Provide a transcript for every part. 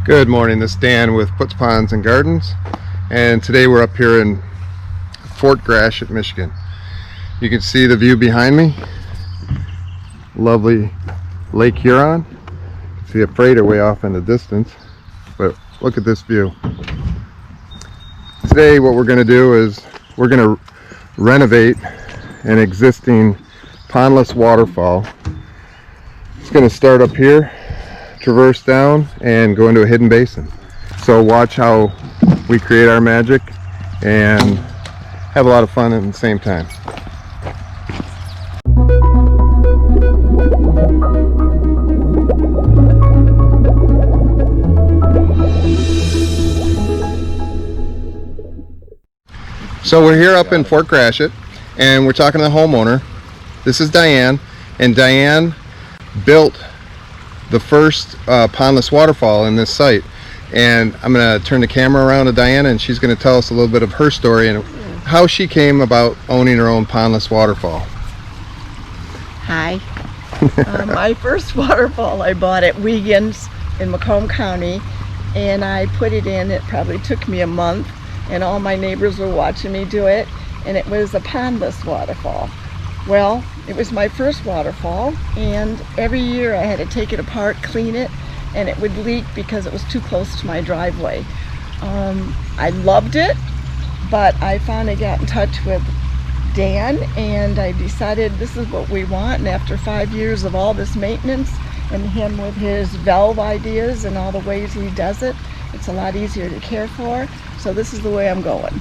Good morning, this is Dan with Puts Ponds and Gardens, and today we're up here in Fort Gratiot, Michigan. You can see the view behind me. Lovely Lake Huron. You can see a freighter way off in the distance, but look at this view. Today what we're going to do is we're going to renovate an existing Pondless Waterfall. It's going to start up here, traverse down, and go into a hidden basin. So watch how we create our magic and have a lot of fun at the same time. So we're here up in Fort Gratiot and we're talking to the homeowner. This is Diane, and Diane built the first Pondless Waterfall in this site, and I'm going to turn the camera around to Diana and she's going to tell us a little bit of her story and how she came about owning her own Pondless Waterfall. Hi. My first waterfall I bought at Wiegand's in Macomb County, and I put it in. It probably took me a month, and all my neighbors were watching me do it, and it was a Pondless Waterfall. Well, it was my first waterfall, and every year I had to take it apart, clean it, and it would leak because it was too close to my driveway. I loved it, but I finally got in touch with Dan, and I decided this is what we want. And after 5 years of all this maintenance and him with his valve ideas and all the ways he does it, it's a lot easier to care for. So this is the way I'm going.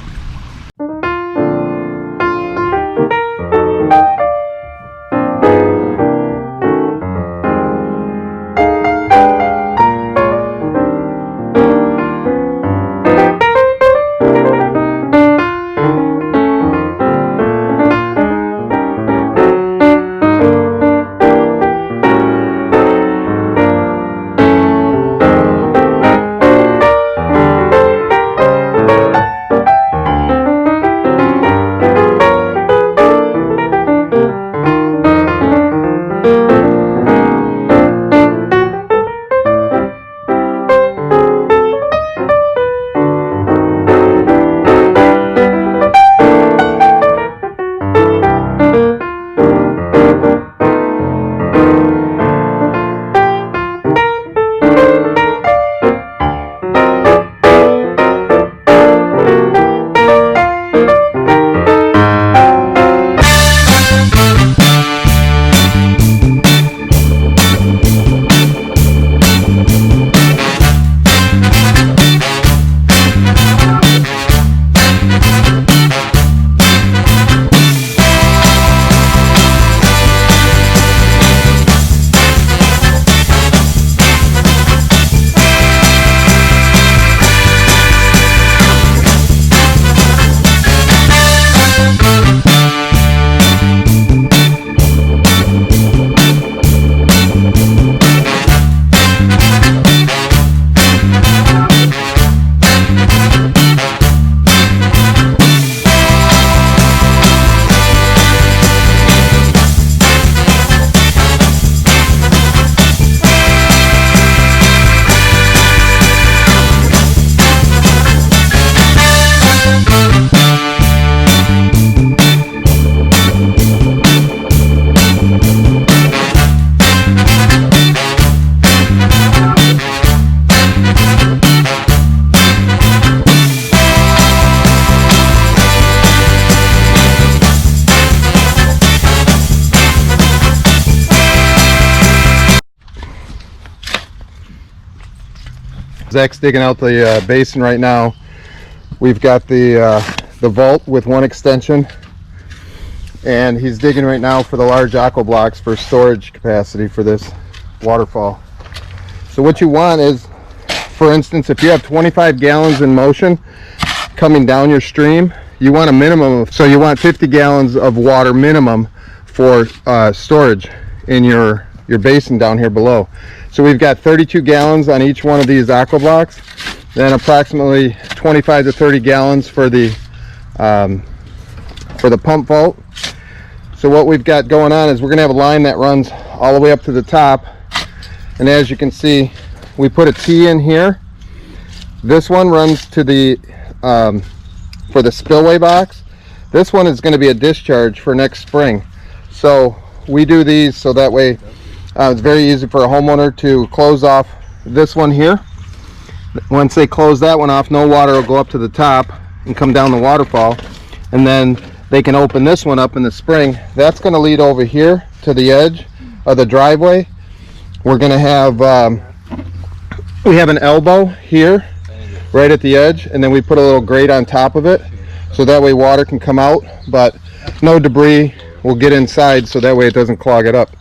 Zach's digging out the basin right now. We've got the vault with one extension, and he's digging right now for the large aqua blocks for storage capacity for this waterfall. So what you want is, for instance, if you have 25 gallons in motion coming down your stream, you want a minimum of, so you want 50 gallons of water minimum for storage in your basin down here below. So we've got 32 gallons on each one of these aqua blocks, then approximately 25 to 30 gallons for the pump vault. So what we've got going on is we're going to have a line that runs all the way up to the top, and as you can see, we put a T in here This one runs to the for the spillway box. This one is going to be a discharge for next spring. So we do these so that way it's very easy for a homeowner to close off this one here. Once they close that one off, no water will go up to the top and come down the waterfall, and then they can open this one up in the spring. That's going to lead over here to the edge of the driveway. We're going to have we have an elbow here right at the edge, and then we put a little grate on top of it so that way water can come out, but no debris will get inside, so that way it doesn't clog it up.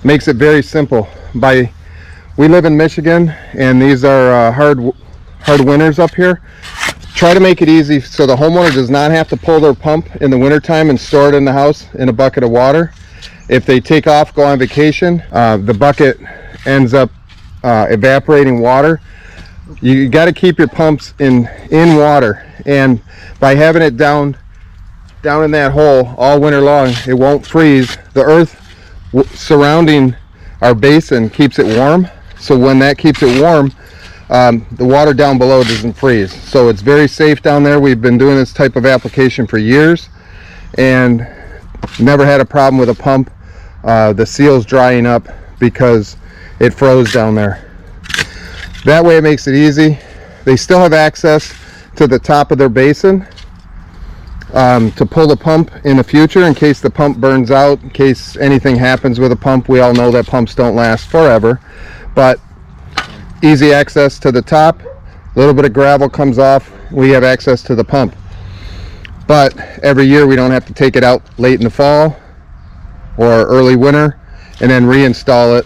Makes it very simple. We live in Michigan, and these are hard winters up here. Try to make it easy so the homeowner does not have to pull their pump in the wintertime and store it in the house in a bucket of water. If they take off, go on vacation, the bucket ends up evaporating water. You got to keep your pumps in water, and by having it down in that hole all winter long, it won't freeze. The earth surrounding our basin keeps it warm, so when that keeps it warm, the water down below doesn't freeze. So it's very safe down there. We've been doing this type of application for years and never had a problem with a pump. The seal's drying up because it froze down there. That way it makes it easy. They still have access to the top of their basin to pull the pump in the future in case the pump burns out, in case anything happens with a pump. We all know that pumps don't last forever, but easy access to the top. A little bit of gravel comes off, we have access to the pump. But every year we don't have to take it out late in the fall or early winter and then reinstall it,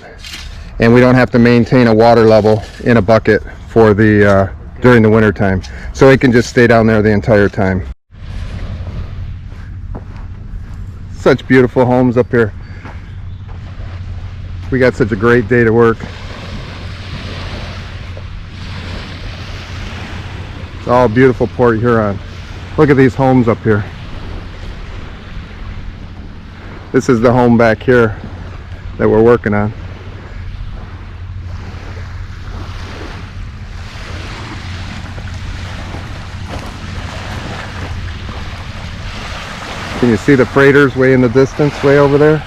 and we don't have to maintain a water level in a bucket for the during the winter time, so it can just stay down there the entire time. Such beautiful homes up here. We got such a great day to work. It's all beautiful Port Huron. Look at these homes up here. This is the home back here that we're working on. Can you see the freighters way in the distance, way over there?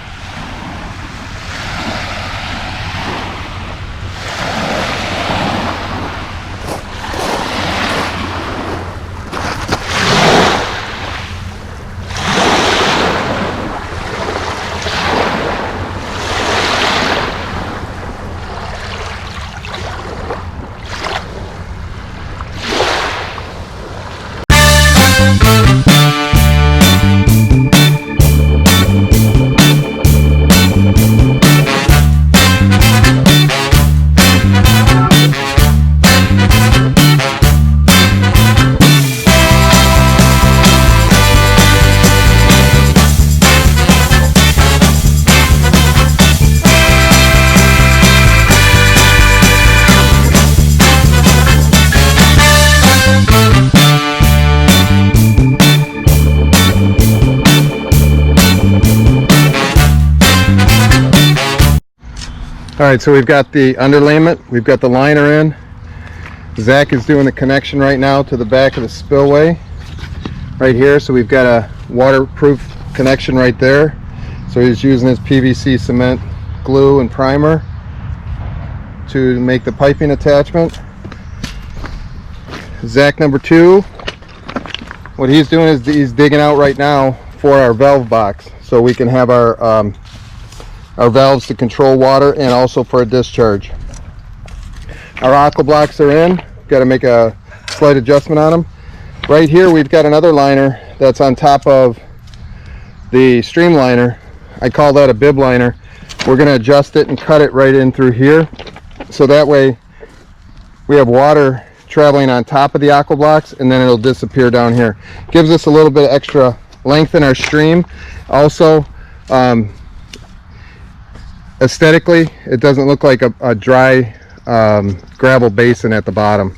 Alright, so we've got the underlayment, we've got the liner in. Zach is doing the connection right now to the back of the spillway right here, so we've got a waterproof connection right there. So he's using his PVC cement glue and primer to make the piping attachment. Zach number 2, what he's doing is he's digging out right now for our valve box, so we can have our valves to control water and also for a discharge. Our aqua blocks are in. Got to make a slight adjustment on them. Right here we've got another liner that's on top of the streamliner. I call that a bib liner. We're going to adjust it and cut it right in through here, so that way we have water traveling on top of the aqua blocks and then it'll disappear down here. Gives us a little bit of extra length in our stream. Also, aesthetically, it doesn't look like a dry gravel basin at the bottom.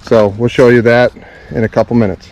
So we'll show you that in a couple minutes.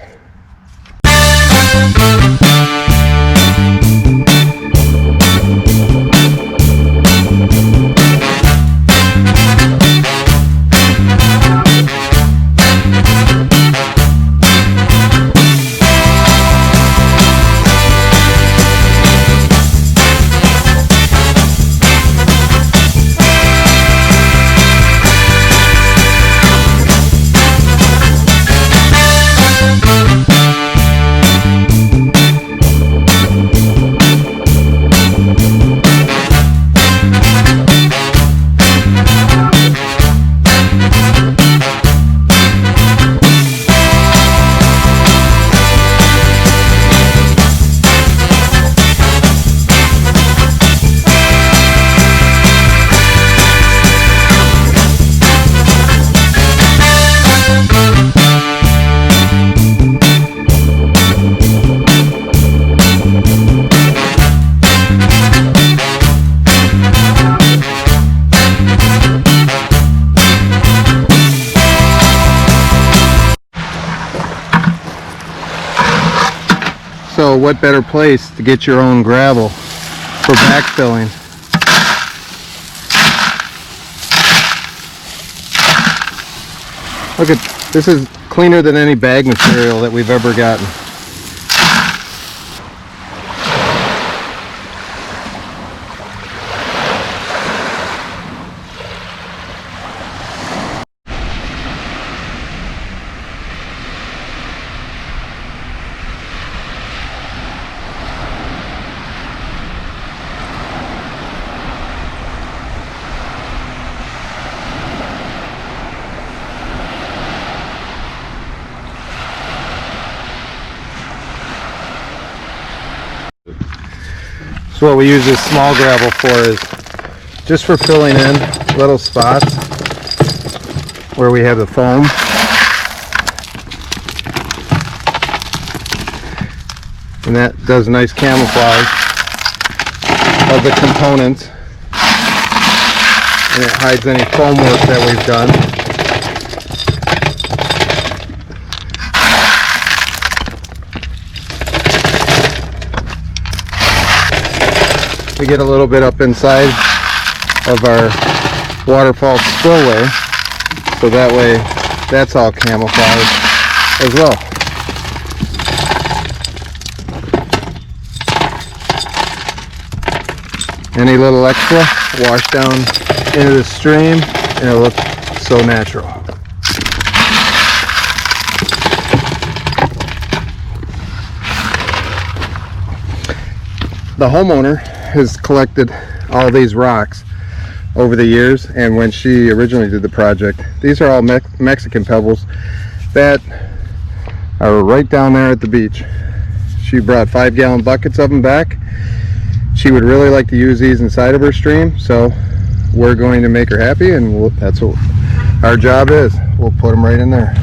what better place to get your own gravel for backfilling. Look at this, is cleaner than any bag material that we've ever gotten. So what we use this small gravel for is just for filling in little spots where we have the foam. And that does nice camouflage of the components, and it hides any foam work that we've done. We get a little bit up inside of our waterfall spillway, so that way that's all camouflaged as well. Any little extra wash down into the stream and it'll look so natural. The homeowner has collected all these rocks over the years, and when she originally did the project, these are all Mexican pebbles that are right down there at the beach. She brought 5-gallon buckets of them back. She would really like to use these inside of her stream, so we're going to make her happy, and that's what our job is. We'll put them right in there.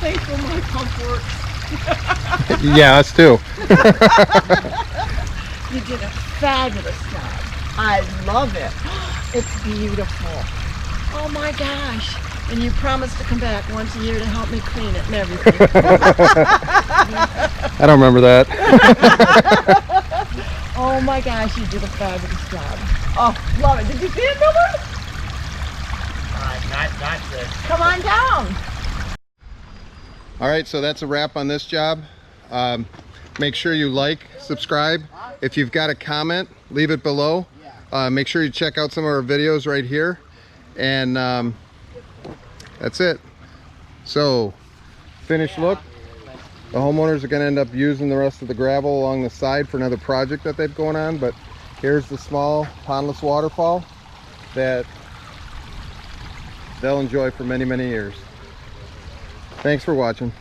Thankful my pump works. Yeah, us too. You did a fabulous job. I love it. It's beautiful. Oh my gosh. And you promised to come back once a year to help me clean it and everything. I don't remember that. Oh my gosh, you did a fabulous job. Oh, love it. Did you see it, Miller? Not good. Come on down. All right, so that's a wrap on this job. Make sure you like, subscribe. If you've got a comment, leave it below. Make sure you check out some of our videos right here. And that's it. So, finished look. The homeowners are going to end up using the rest of the gravel along the side for another project that they've going on. But here's the small Pondless Waterfall that they'll enjoy for many, many years. Thanks for watching.